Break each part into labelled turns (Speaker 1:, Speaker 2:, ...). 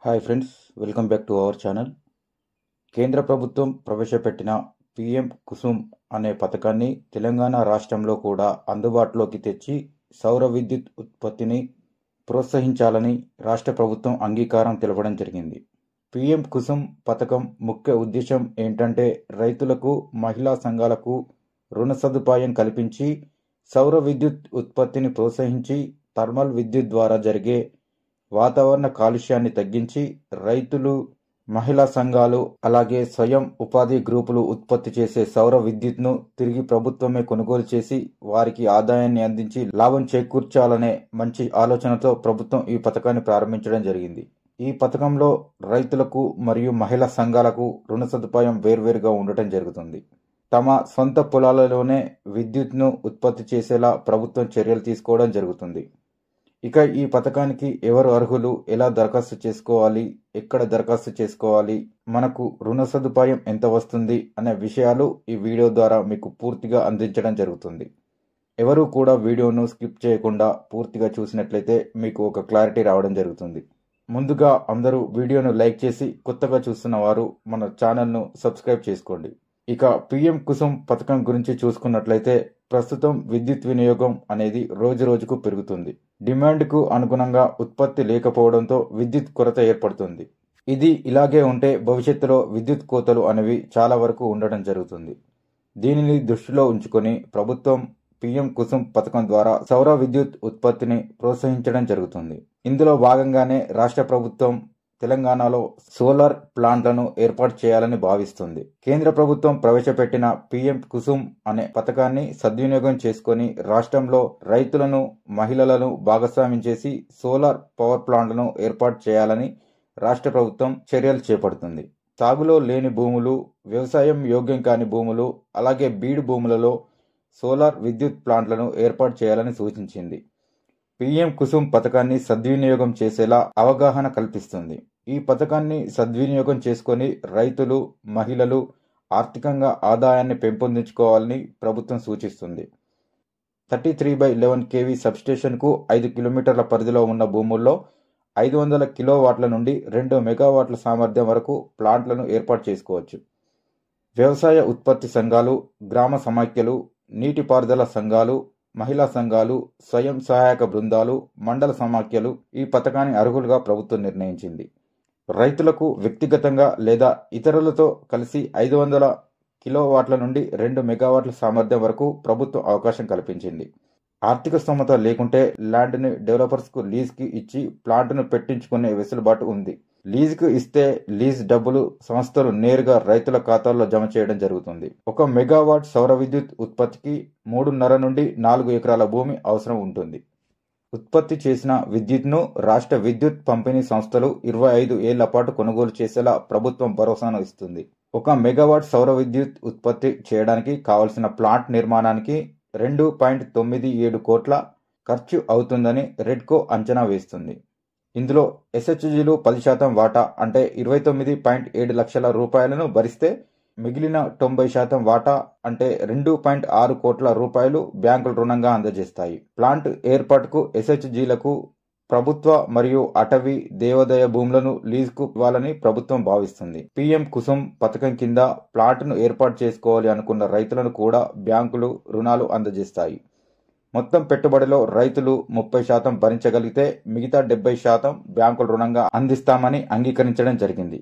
Speaker 1: Hi friends, welcome back to our channel. కేంద్ర ప్రభుత్వం ప్రవేశపెట్టిన పిఎం కుసుమ్ అనే పథకాన్ని తెలంగాణ రాష్ట్రంలో కూడా అందుబాటులోకి తెచ్చి సౌర విద్యుత్ ఉత్పత్తిని ప్రోత్సహించాలని రాష్ట్ర ప్రభుత్వం అంగీకారం తెలపడం జరిగింది. పిఎం కుసుమ్ పథకం ముఖ్య ఉద్దేశం ఏంటంటే రైతులకు, మహిళా సంఘాలకు రుణ సదుపాయం కల్పించి సౌర విద్యుత్ ఉత్పత్తిని ప్రోత్సహించి థర్మల్ విద్యుత్ ద్వారా జరిగే వాతావరణ కాలుష్యాన్ని తగ్గించి రైతులు, మహిళా సంఘాలు అలాగే స్వయం ఉపాధి గ్రూపులు ఉత్పత్తి చేసే సౌర విద్యుత్ను తిరిగి ప్రభుత్వమే కొనుగోలు చేసి వారికి ఆదాయాన్ని అందించి లాభం చేకూర్చాలనే మంచి ఆలోచనతో ప్రభుత్వం ఈ పథకాన్ని ప్రారంభించడం జరిగింది. ఈ పథకంలో రైతులకు మరియు మహిళా సంఘాలకు రుణ సదుపాయం వేర్వేరుగా ఉండటం జరుగుతుంది. తమ సొంత పొలాలలోనే విద్యుత్ను ఉత్పత్తి చేసేలా ప్రభుత్వం చర్యలు తీసుకోవడం జరుగుతుంది. ఇక ఈ పథకానికి ఎవరు అర్హులు, ఎలా దరఖాస్తు చేసుకోవాలి, ఎక్కడ దరఖాస్తు చేసుకోవాలి, మనకు రుణ సదుపాయం ఎంత వస్తుంది అనే విషయాలు ఈ వీడియో ద్వారా మీకు పూర్తిగా అందించడం జరుగుతుంది. ఎవరు కూడా వీడియోను స్కిప్ చేయకుండా పూర్తిగా చూసినట్లయితే మీకు ఒక క్లారిటీ రావడం జరుగుతుంది. ముందుగా అందరూ వీడియోను లైక్ చేసి కొత్తగా చూస్తున్న వారు మన ఛానల్ను సబ్స్క్రైబ్ చేసుకోండి. ఇక పిఎం కుసుమ్ పథకం గురించి చూసుకున్నట్లయితే ప్రస్తుతం విద్యుత్ వినియోగం అనేది రోజు రోజుకు పెరుగుతుంది. డిమాండ్కు అనుగుణంగా ఉత్పత్తి లేకపోవడంతో విద్యుత్ కొరత ఏర్పడుతుంది. ఇది ఇలాగే ఉంటే భవిష్యత్తులో విద్యుత్ కోతలు అనేవి చాలా వరకు ఉండడం జరుగుతుంది. దీనిని దృష్టిలో ఉంచుకొని ప్రభుత్వం పిఎం కుసుమ్ పథకం ద్వారా సౌర విద్యుత్ ఉత్పత్తిని ప్రోత్సహించడం జరుగుతుంది. ఇందులో భాగంగానే రాష్ట్ర ప్రభుత్వం తెలంగాణలో సోలార్ ప్లాంట్లను ఏర్పాటు చేయాలని భావిస్తుంది. కేంద్ర ప్రభుత్వం ప్రవేశపెట్టిన పిఎం కుసుమ్ అనే పథకాన్ని సద్వినియోగం చేసుకొని రాష్ట్రంలో రైతులను, మహిళలను భాగస్వామ్యం చేసి సోలార్ పవర్ ప్లాంట్లను ఏర్పాటు చేయాలని రాష్ట్ర ప్రభుత్వం చర్యలు చేపడుతుంది. సాగులో లేని భూములు, వ్యవసాయం యోగ్యం కాని భూములు, అలాగే బీడు భూములలో సోలార్ విద్యుత్ ప్లాంట్లను ఏర్పాటు చేయాలని సూచించింది. పిఎం కుసుమ్ పథకాన్ని సద్వినియోగం చేసేలా అవగాహన కల్పిస్తుంది. ఈ పథకాన్ని సద్వినియోగం చేసుకొని రైతులు, మహిళలు ఆర్థికంగా ఆదాయాన్ని పెంపొందించుకోవాలని ప్రభుత్వం సూచిస్తుంది. 33/11 kV సబ్స్టేషన్కు 5 కిలోమీటర్ల పరిధిలో ఉన్న భూముల్లో 500 కిలోవాట్ల నుండి 2 మెగావాట్ల సామర్థ్యం వరకు ప్లాంట్లను ఏర్పాటు చేసుకోవచ్చు. వ్యవసాయ ఉత్పత్తి సంఘాలు, గ్రామ సమాఖ్యలు, నీటిపారుదల సంఘాలు, మహిళా సంఘాలు, స్వయం సహాయక బృందాలు, మండల సమాఖ్యలు ఈ పథకాన్ని అర్హులుగా ప్రభుత్వం నిర్ణయించింది. రైతులకు వ్యక్తిగతంగా లేదా ఇతరులతో కలిసి 500 కిలోవాట్ల నుండి 2 మెగావాట్ల సామర్థ్యం వరకు ప్రభుత్వం అవకాశం కల్పించింది. ఆర్థిక స్తోమత లేకుంటే ల్యాండ్ని డెవలపర్స్కు లీజ్కి ఇచ్చి ప్లాంట్ను పెట్టించుకునే వెసులుబాటు ఉంది. లీజుకు ఇస్తే లీజ్ డబ్బులు సంస్థలు నేరుగా రైతుల ఖాతాల్లో జమ చేయడం జరుగుతుంది. 1 మెగావాట్ సౌర విద్యుత్ ఉత్పత్తికి 3.5 నుండి 4 ఎకరాల భూమి అవసరం ఉంటుంది. ఉత్పత్తి చేసిన విద్యుత్ను రాష్ట్ర విద్యుత్ పంపిణీ సంస్థలు 25 ఏళ్ల పాటు కొనుగోలు చేసేలా ప్రభుత్వం భరోసాను ఇస్తుంది. 1 మెగావాట్ సౌర విద్యుత్ ఉత్పత్తి చేయడానికి కావలసిన ప్లాంట్ నిర్మాణానికి 2.97 కోట్ల ఖర్చు అవుతుందని రెడ్కో అంచనా వేస్తుంది. ఇందులో ఎస్హెచ్జీలు 10% వాటా అంటే 29.7 లక్షల రూపాయలను భరిస్తే మిగిలిన 90% వాటా అంటే 2.6 కోట్ల రూపాయలు బ్యాంకులు రుణంగా అందజేస్తాయి. ప్లాంట్ ఏర్పాటుకు ఎస్హెచ్జీలకు ప్రభుత్వ మరియు అటవీ, దేవాదాయ భూములను లీజుకు ఇవ్వాలని ప్రభుత్వం భావిస్తుంది. పిఎం కుసుమ్ పథకం కింద ప్లాంట్ను ఏర్పాటు చేసుకోవాలి అనుకున్న రైతులను కూడా బ్యాంకులు రుణాలు అందజేస్తాయి. మొత్తం పెట్టుబడిలో రైతులు 30% భరించగలిగితే మిగతా 70% బ్యాంకులు రుణంగా అందిస్తామని అంగీకరించడం జరిగింది.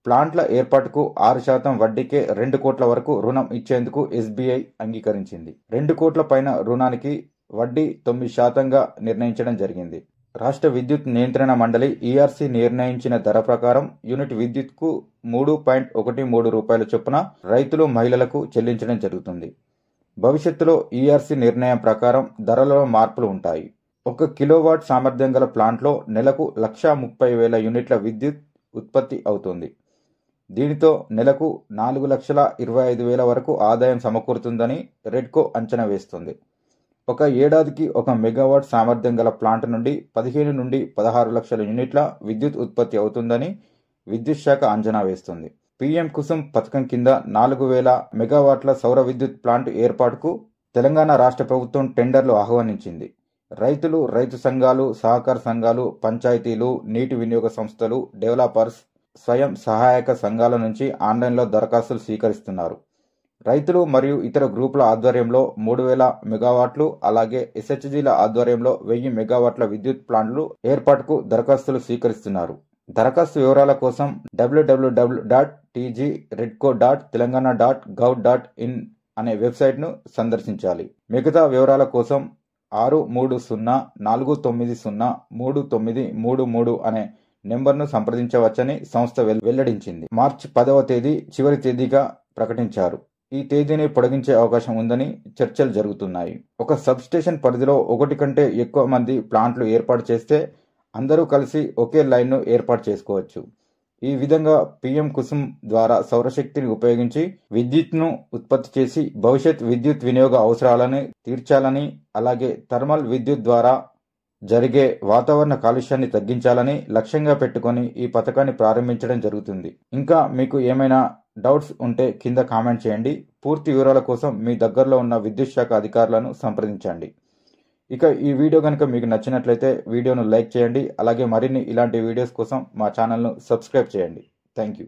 Speaker 1: ప్లాంట్ల ఏర్పాటుకు 6% వడ్డీకే 2 కోట్ల వరకు రుణం ఇచ్చేందుకు ఎస్బీఐ అంగీకరించింది. 2 కోట్ల పైన రుణానికి వడ్డీ 9%గా నిర్ణయించడం జరిగింది. రాష్ట్ర విద్యుత్ నియంత్రణ మండలి ఈఆర్సీ నిర్ణయించిన ధర ప్రకారం యూనిట్ విద్యుత్కు 3.13 రూపాయల చొప్పున రైతులు, మహిళలకు చెల్లించడం జరుగుతుంది. భవిష్యత్తులో ఈఆర్సీ నిర్ణయం ప్రకారం ధరలలో మార్పులు ఉంటాయి. 1 కిలోవాట్ సామర్థ్యం గల ప్లాంట్లో నెలకు 1,30,000 యూనిట్ల విద్యుత్ ఉత్పత్తి అవుతుంది. దీనితో నెలకు 4,25,000 వరకు ఆదాయం సమకూరుతుందని రెడ్కో అంచనా వేస్తుంది. ఒక ఏడాదికి 1 మెగావాట్ సామర్థ్యం గల ప్లాంట్ నుండి 15 నుండి 16 లక్షల యూనిట్ల విద్యుత్ ఉత్పత్తి అవుతుందని విద్యుత్ శాఖ అంచనా వేస్తుంది. పిఎం కుసుమ్ పథకం కింద 4,000 మెగావాట్ల సౌర విద్యుత్ ప్లాంట్ ఏర్పాటుకు తెలంగాణ రాష్ట్ర ప్రభుత్వం టెండర్లు ఆహ్వానించింది. రైతులు, రైతు సంఘాలు, సహకార సంఘాలు, పంచాయతీలు, నీటి వినియోగ సంస్థలు, డెవలపర్స్, స్వయం సహాయక సంఘాల నుంచి ఆన్లైన్లో దరఖాస్తులు స్వీకరిస్తున్నారు. రైతులు మరియు ఇతర గ్రూపుల ఆధ్వర్యంలో 3000 మెగావాట్లు, అలాగే ఎస్హెచ్జీల ఆధ్వర్యంలో 1000 మెగావాట్ల విద్యుత్ ప్లాంట్లు ఏర్పాటుకు దరఖాస్తులు స్వీకరిస్తున్నారు. దరఖాస్తు వివరాల కోసం www.tgredco.telangana.gov.in అనే వెబ్సైట్ను సందర్శించాలి. మిగతా వివరాల కోసం 6304903933 అనే నెంబర్ను సంప్రదించవచ్చని సంస్థ వెల్లడించింది. మార్చి 10వ తేదీ చివరి తేదీగా ప్రకటించారు. ఈ తేదీని పొడిగించే అవకాశం ఉందని చర్చలు జరుగుతున్నాయి. ఒక సబ్స్టేషన్ పరిధిలో ఒకటి కంటే ఎక్కువ మంది ప్లాంట్లు ఏర్పాటు చేస్తే అందరూ కలిసి ఒకే లైన్ను ఏర్పాటు చేసుకోవచ్చు. ఈ విధంగా పీఎం కుసుమ్ ద్వారా సౌరశక్తిని ఉపయోగించి విద్యుత్ను ఉత్పత్తి చేసి భవిష్యత్ విద్యుత్ వినియోగ అవసరాలను తీర్చాలని, అలాగే థర్మల్ విద్యుత్ ద్వారా జరిగే వాతావరణ కాలుష్యాన్ని తగ్గించాలని లక్ష్యంగా పెట్టుకొని ఈ పథకాన్ని ప్రారంభించడం జరుగుతుంది. ఇంకా మీకు ఏమైనా డౌట్స్ ఉంటే కింద కామెంట్ చేయండి. పూర్తి వివరాల కోసం మీ దగ్గరలో ఉన్న విద్యుత్ శాఖ అధికారులను సంప్రదించండి. ఇక ఈ వీడియో కనుక మీకు నచ్చినట్లయితే వీడియోను లైక్ చేయండి. అలాగే మరిన్ని ఇలాంటి వీడియోస్ కోసం మా ఛానల్ను సబ్స్క్రైబ్ చేయండి. Thank you.